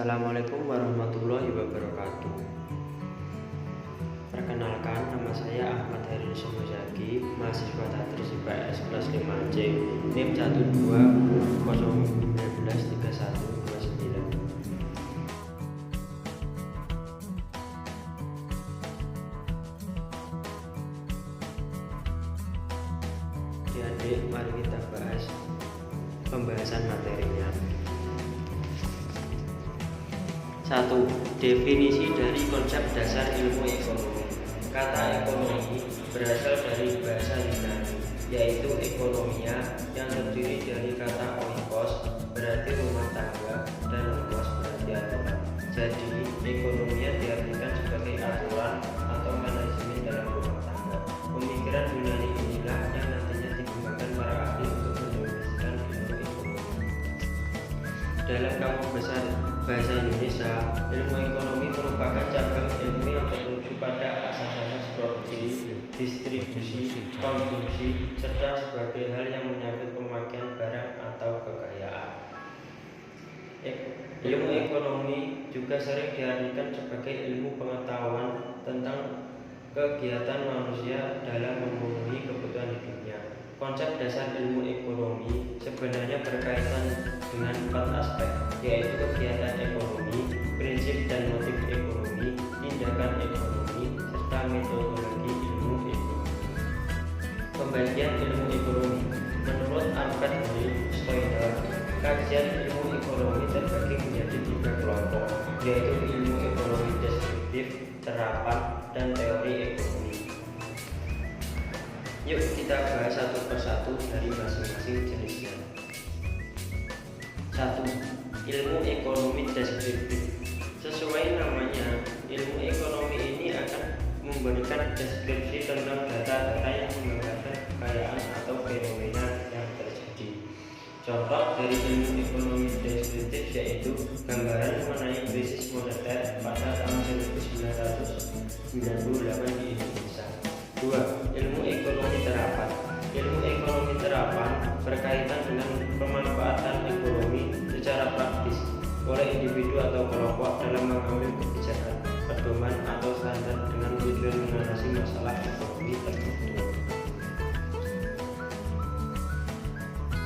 Assalamualaikum warahmatullahi wabarakatuh. Perkenalkan, nama saya Ahmad Heri Muzaki, mahasiswa Tadris IPS kelas 5C, NIM 1201193129. Adik-adik, mari kita bahas pembahasan materinya. 1. Definisi dari konsep dasar ilmu ekonomi. Kata ekonomi berasal dari bahasa Yunani, yaitu ekonomia, yang terdiri dari kata oikos berarti rumah tangga dan logos berarti aturan. Jadi, ekonomia diartikan sebagai aturan atau manajemen dalam rumah tangga. Pemikiran Yunani inilah yang nantinya dikembangkan para ahli untuk mendefinisikan ilmu ekonomi. Dalam Kamus Besar Bahasa Indonesia, ilmu ekonomi merupakan cabang ilmu yang tertuju pada asas-asas produksi, distribusi, konsumsi, serta sebagai hal yang menyangkut pemakaian barang atau kekayaan. Ilmu ekonomi juga sering diartikan sebagai ilmu pengetahuan tentang kegiatan manusia dalam memenuhi kebutuhan hidupnya. Konsep dasar ilmu ekonomi sebenarnya berkaitan dengan 4 aspek, yaitu kegiatan ekonomi, prinsip dan motif ekonomi, tindakan ekonomi, serta metodologi ilmu ekonomi. Pembagian ilmu ekonomi. Menurut Alfred Stoiber, kajian ilmu ekonomi terbagi menjadi 3 kelompok, yaitu ilmu ekonomi deskriptif, terapan, dan teori ekonomi. Yuk kita bahas satu persatu dari masing-masing jenisnya. 1. Ilmu ekonomi deskriptif. Sesuai namanya, ilmu ekonomi ini akan memberikan deskripsi tentang data-data yang menggambarkan kekayaan atau fenomena yang terjadi. Contoh dari ilmu ekonomi deskriptif yaitu gambaran mengenai krisis moneter pada tahun 1998 di Indonesia. 2. Ilmu ekonomi terapan. Ilmu ekonomi terapan berkaitan dengan pemanfaatan ekonomi secara praktis oleh individu atau kelompok dalam mengambil kebijakan, pedoman atau standar dengan tujuan mengatasi masalah ekonomi tertentu.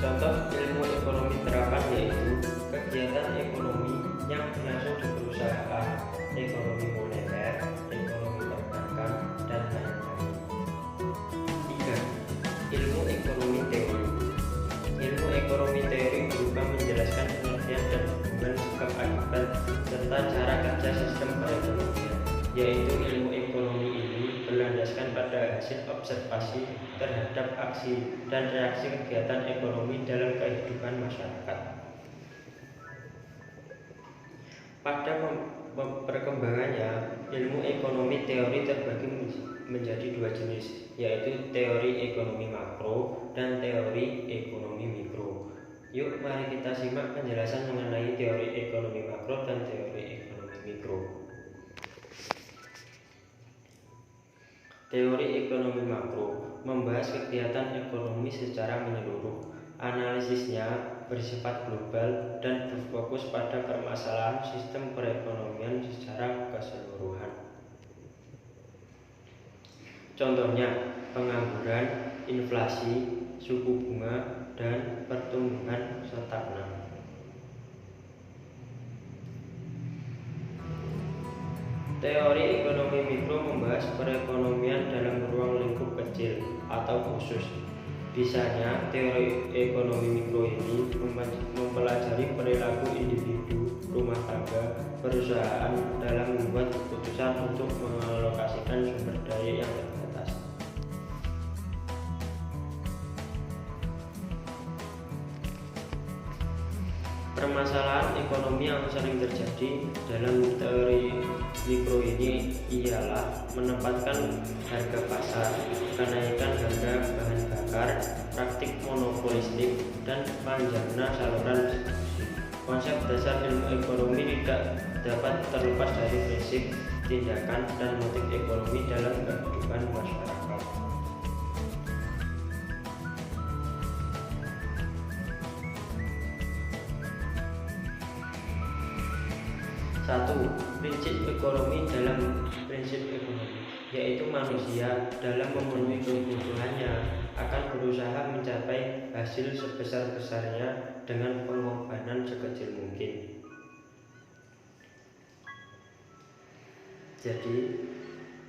Contoh ilmu ekonomi terapan yaitu kegiatan ekonomi yang berlangsung di perusahaan, ekonomi moneter, ekonomi perbankan, dan lain-lain. 3. Ilmu ekonomi teori. Ilmu ekonomi teori berupa menjelaskan pengertian dan hubungan sebab akibat serta cara kerja sistem perekonomian, yaitu ilmu ekonomi ini berlandaskan pada hasil observasi terhadap aksi dan reaksi kegiatan ekonomi dalam kehidupan masyarakat. Pada perkembangannya, ilmu ekonomi teori terbagi menjadi 2 jenis, yaitu teori ekonomi makro dan teori ekonomi mikro. Yuk mari kita simak penjelasan mengenai teori ekonomi makro dan teori ekonomi mikro. Teori ekonomi makro membahas kegiatan ekonomi secara menyeluruh. Analisisnya bersifat global dan berfokus pada permasalahan sistem perekonomian secara keseluruhan. Contohnya, pengangguran, inflasi, suku bunga, dan pertumbuhan stagnan. Teori ekonomi mikro membahas perekonomian dalam ruang lingkup kecil atau khusus. Misalnya, teori ekonomi mikro ini mempelajari perilaku individu, rumah tangga, perusahaan dalam membuat keputusan untuk mengalokasikan sumber daya yang terbatas. Permasalahan ekonomi yang sering terjadi dalam teori mikro ini ialah menempatkan harga pasar, kenaikan harga bahan bakar, praktik monopolistik, dan panjangnya saluran distribusi. Konsep dasar ilmu ekonomi tidak dapat terlepas dari prinsip, tindakan, dan motif ekonomi dalam kehidupan masyarakat. Satu, prinsip ekonomi dalam prinsip ekonomi, yaitu manusia dalam memenuhi kebutuhannya akan berusaha mencapai hasil sebesar-besarnya dengan pengorbanan sekecil mungkin. Jadi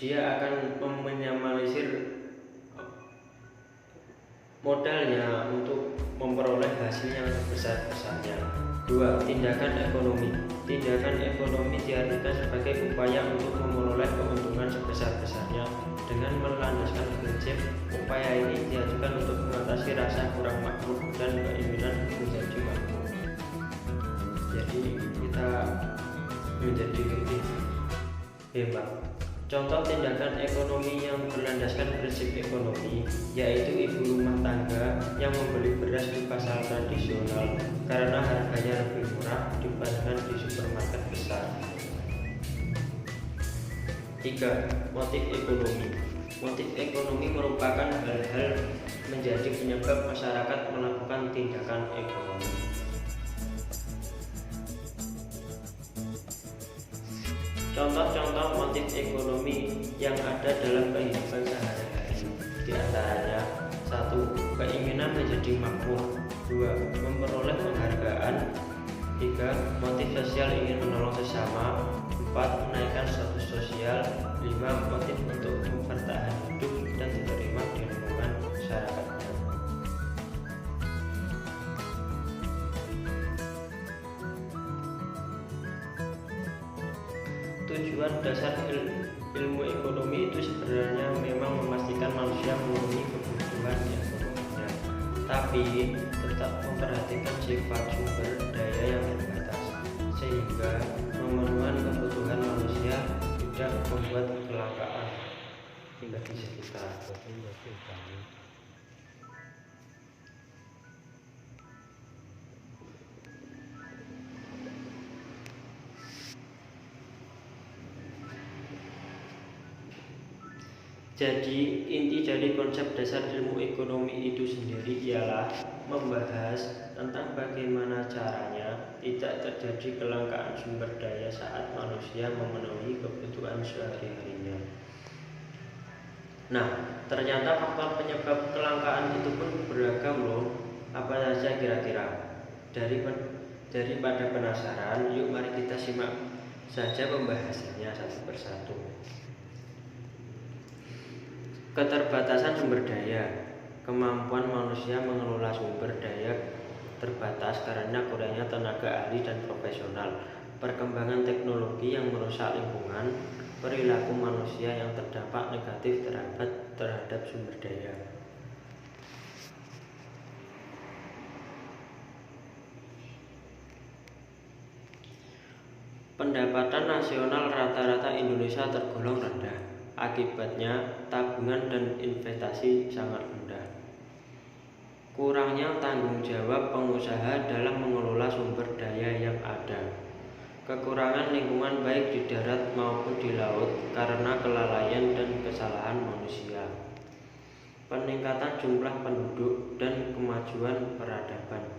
dia akan meminimalisir modalnya untuk memperoleh hasil yang sebesar-besarnya. Dua, tindakan ekonomi. Tindakan ekonomi diartikan sebagai upaya untuk memperoleh keuntungan sebesar-besarnya dengan melandaskan prinsip. Upaya ini diajukan untuk mengatasi rasa kurang makmur dan keinginan menjadi makmur. Jadi kita menjadi lebih hebat. Contoh tindakan ekonomi yang berlandaskan prinsip ekonomi yaitu ibu rumah tangga yang membeli beras di pasar tradisional karena harganya lebih murah dibandingkan di supermarket besar. 3. Motif ekonomi. Motif ekonomi merupakan hal-hal menjadi penyebab masyarakat melakukan tindakan ekonomi. Contoh-contoh motif ekonomi yang ada dalam kehidupan sehari-hari di antaranya: 1. Keinginan menjadi makmur. 2. Memperoleh penghargaan. 3. Motif sosial ingin menolong sesama. 4. Menaikkan status sosial. 5. Motif untuk bertahan hidup dan diterima di lingkungan masyarakatnya. Tujuan dasar ilmu ekonomi itu sebenarnya memang memastikan manusia memenuhi kebutuhan ekonominya, tapi tetap memperhatikan sifat sumber daya yang terbatas, sehingga memenuhi kebutuhan manusia tidak membuat kelangkaan hingga di sekitar. Jadi inti dari konsep dasar ilmu ekonomi itu sendiri ialah membahas tentang bagaimana caranya tidak terjadi kelangkaan sumber daya saat manusia memenuhi kebutuhan sehari-harinya. Nah, ternyata faktor penyebab kelangkaan itu pun beragam loh. Apa saja kira-kira? Daripada penasaran, yuk mari kita simak saja pembahasannya satu persatu. Keterbatasan sumber daya. Kemampuan manusia mengelola sumber daya terbatas karena kurangnya tenaga ahli dan profesional. Perkembangan teknologi yang merusak lingkungan, perilaku manusia yang terdampak negatif terhadap sumber daya. Pendapatan nasional rata-rata Indonesia tergolong rendah. Akibatnya, tabungan dan investasi sangat rendah. Kurangnya tanggung jawab pengusaha dalam mengelola sumber daya yang ada. Kekurangan lingkungan baik di darat maupun di laut karena kelalaian dan kesalahan manusia. Peningkatan jumlah penduduk dan kemajuan peradaban.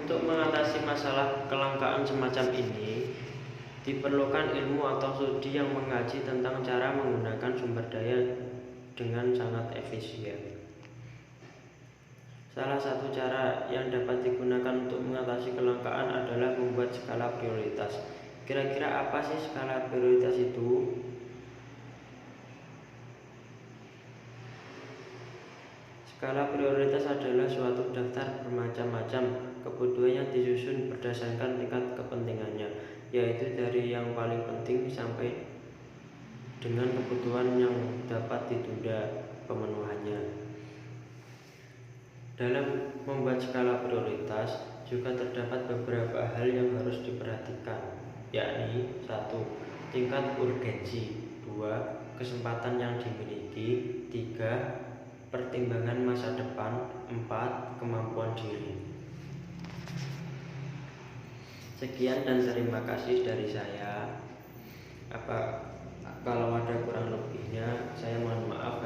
Untuk mengatasi masalah kelangkaan semacam ini, diperlukan ilmu atau studi yang mengkaji tentang cara menggunakan sumber daya dengan sangat efisien. Salah satu cara yang dapat digunakan untuk mengatasi kelangkaan adalah membuat skala prioritas. Kira-kira apa sih skala prioritas itu? Skala prioritas adalah suatu daftar bermacam-macam kebutuhan yang disusun berdasarkan tingkat kepentingannya, yaitu dari yang paling penting sampai dengan kebutuhan yang dapat ditunda pemenuhannya. Dalam membuat skala prioritas juga terdapat beberapa hal yang harus diperhatikan, yakni 1. Tingkat urgensi, 2. Kesempatan yang dimiliki, 3. pertimbangan masa depan, 4. Kemampuan diri. Sekian dan terima kasih dari saya. Kalau ada kurang lebihnya, saya mohon maaf.